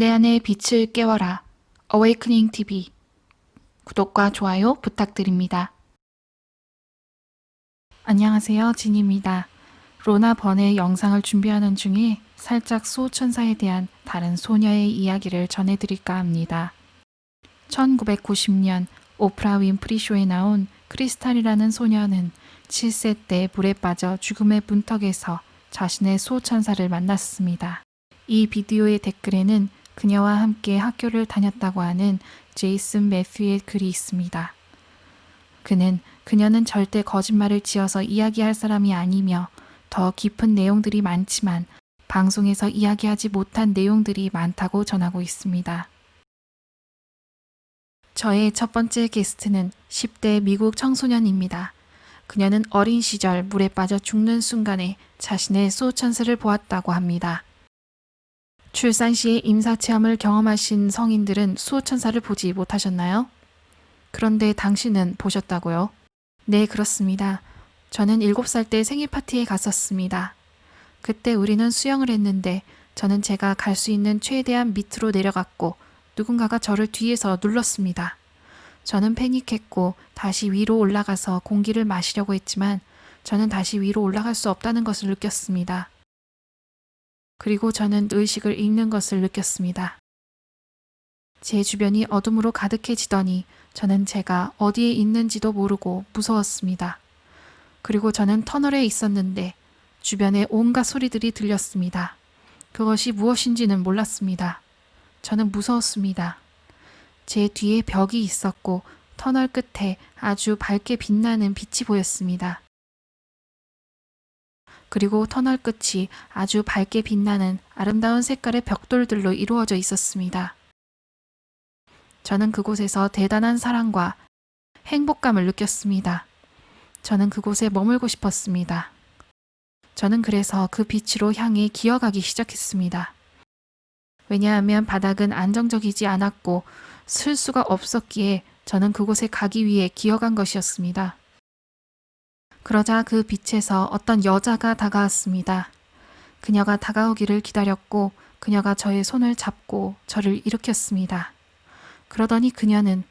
내 안의 빛을 깨워라. 어웨이크닝 TV 구독과 좋아요 부탁드립니다. 안녕하세요, 진입니다. 로나 번의 영상을 준비하는 중에 살짝 수호천사에 대한 다른 소녀의 이야기를 전해드릴까 합니다. 1990년 오프라 윈프리 쇼에 나온 크리스탈이라는 소녀는 7세 때 물에 빠져 죽음의 문턱에서 자신의 수호천사를 만났습니다. 이 비디오의 댓글에는 그녀와 함께 학교를 다녔다고 하는 제이슨 매튜의 글이 있습니다. 그녀는 절대 거짓말을 지어서 이야기할 사람이 아니며 더 깊은 내용들이 많지만 방송에서 이야기하지 못한 내용들이 많다고 전하고 있습니다. 저의 첫 번째 게스트는 10대 미국 청소년입니다. 그녀는 어린 시절 물에 빠져 죽는 순간에 자신의 수호천사를 보았다고 합니다. 출산 시에 임사체험을 경험하신 성인들은 수호천사를 보지 못하셨나요? 그런데 당신은 보셨다고요? 네, 그렇습니다. 저는 7살 때 생일 파티에 갔었습니다. 그때 우리는 수영을 했는데 저는 제가 갈 수 있는 최대한 밑으로 내려갔고 누군가가 저를 뒤에서 눌렀습니다. 저는 패닉했고 다시 위로 올라가서 공기를 마시려고 했지만 저는 다시 위로 올라갈 수 없다는 것을 느꼈습니다. 그리고 저는 의식을 잃는 것을 느꼈습니다. 제 주변이 어둠으로 가득해지더니 저는 제가 어디에 있는지도 모르고 무서웠습니다. 그리고 저는 터널에 있었는데 주변에 온갖 소리들이 들렸습니다. 그것이 무엇인지는 몰랐습니다. 저는 무서웠습니다. 제 뒤에 벽이 있었고 터널 끝에 아주 밝게 빛나는 빛이 보였습니다. 그리고 터널 끝이 아주 밝게 빛나는 아름다운 색깔의 벽돌들로 이루어져 있었습니다. 저는 그곳에서 대단한 사랑과 행복감을 느꼈습니다. 저는 그곳에 머물고 싶었습니다. 저는 그래서 그 빛으로 향해 기어가기 시작했습니다. 왜냐하면 바닥은 안정적이지 않았고 쓸 수가 없었기에 저는 그곳에 가기 위해 기어간 것이었습니다. 그러자 그 빛에서 어떤 여자가 다가왔습니다. 그녀가 다가오기를 기다렸고 그녀가 저의 손을 잡고 저를 일으켰습니다. 그러더니 그녀는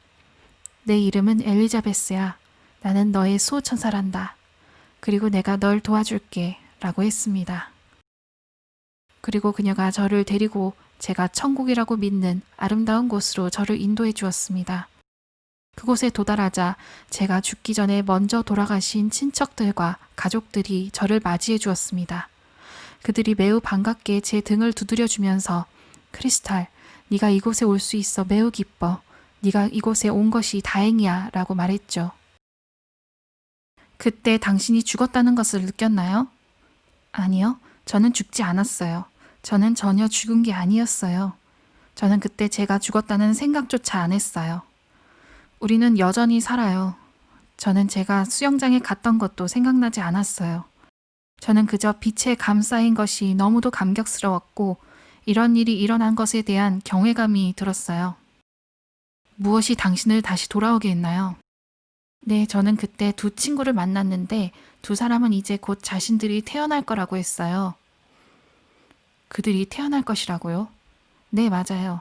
내 이름은 엘리자베스야. 나는 너의 수호천사란다. 그리고 내가 널 도와줄게 라고 했습니다. 그리고 그녀가 저를 데리고 제가 천국이라고 믿는 아름다운 곳으로 저를 인도해 주었습니다. 그곳에 도달하자 제가 죽기 전에 먼저 돌아가신 친척들과 가족들이 저를 맞이해 주었습니다. 그들이 매우 반갑게 제 등을 두드려 주면서 크리스탈, 네가 이곳에 올 수 있어 매우 기뻐. 네가 이곳에 온 것이 다행이야 라고 말했죠. 그때 당신이 죽었다는 것을 느꼈나요? 아니요. 저는 죽지 않았어요. 저는 전혀 죽은 게 아니었어요. 저는 그때 제가 죽었다는 생각조차 안 했어요. 우리는 여전히 살아요. 저는 제가 수영장에 갔던 것도 생각나지 않았어요. 저는 그저 빛에 감싸인 것이 너무도 감격스러웠고 이런 일이 일어난 것에 대한 경외감이 들었어요. 무엇이 당신을 다시 돌아오게 했나요? 네, 저는 그때 두 친구를 만났는데 두 사람은 이제 곧 자신들이 태어날 거라고 했어요. 그들이 태어날 것이라고요? 네, 맞아요.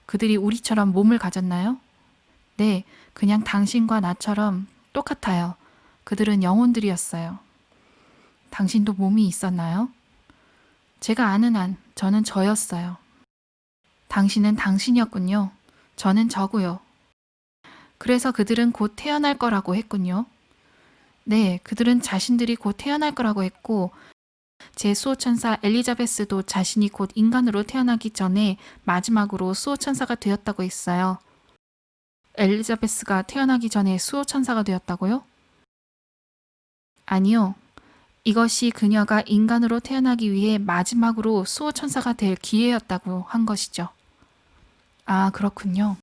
그들이 우리처럼 몸을 가졌나요? 네, 그냥 당신과 나처럼 똑같아요. 그들은 영혼들이었어요. 당신도 몸이 있었나요? 제가 아는 한 저는 저였어요. 당신은 당신이었군요. 저는 저고요. 그래서 그들은 곧 태어날 거라고 했군요. 네, 그들은 자신들이 곧 태어날 거라고 했고 제 수호천사 엘리자베스도 자신이 곧 인간으로 태어나기 전에 마지막으로 수호천사가 되었다고 했어요. 엘리자베스가 태어나기 전에 수호천사가 되었다고요? 아니요. 이것이 그녀가 인간으로 태어나기 위해 마지막으로 수호천사가 될 기회였다고 한 것이죠. 아, 그렇군요.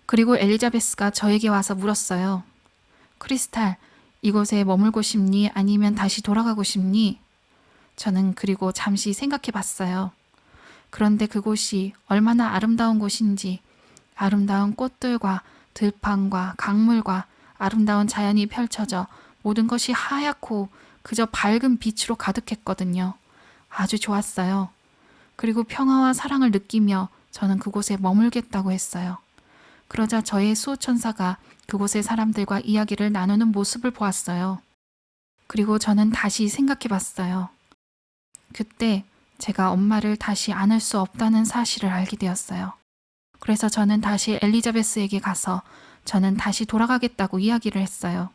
그리고 엘리자베스가 저에게 와서 물었어요. 크리스탈, 이곳에 머물고 싶니? 아니면 다시 돌아가고 싶니? 저는 그리고 잠시 생각해 봤어요. 그런데 그곳이 얼마나 아름다운 곳인지, 아름다운 꽃들과 들판과 강물과 아름다운 자연이 펼쳐져 모든 것이 하얗고 그저 밝은 빛으로 가득했거든요. 아주 좋았어요. 그리고 평화와 사랑을 느끼며 저는 그곳에 머물겠다고 했어요. 그러자 저의 수호천사가 그곳의 사람들과 이야기를 나누는 모습을 보았어요. 그리고 저는 다시 생각해 봤어요. 그때 제가 엄마를 다시 안을 수 없다는 사실을 알게 되었어요. 그래서 저는 다시 엘리자베스에게 가서 저는 다시 돌아가겠다고 이야기를 했어요.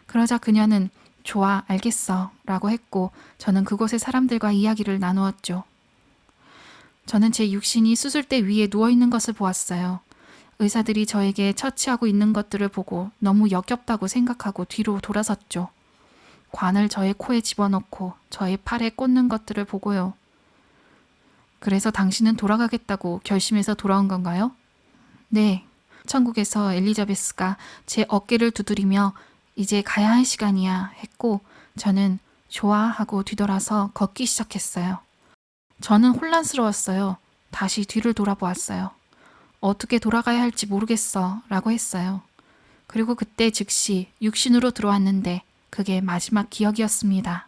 그러자 그녀는 좋아, 알겠어 라고 했고 저는 그곳의 사람들과 이야기를 나누었죠. 저는 제 육신이 수술대 위에 누워있는 것을 보았어요. 의사들이 저에게 처치하고 있는 것들을 보고 너무 역겹다고 생각하고 뒤로 돌아섰죠. 관을 저의 코에 집어넣고 저의 팔에 꽂는 것들을 보고요. 그래서 당신은 돌아가겠다고 결심해서 돌아온 건가요? 네. 천국에서 엘리자베스가 제 어깨를 두드리며 이제 가야 할 시간이야 했고 저는 좋아 하고 뒤돌아서 걷기 시작했어요. 저는 혼란스러웠어요. 다시 뒤를 돌아보았어요. 어떻게 돌아가야 할지 모르겠어 라고 했어요. 그리고 그때 즉시 육신으로 들어왔는데 그게 마지막 기억이었습니다.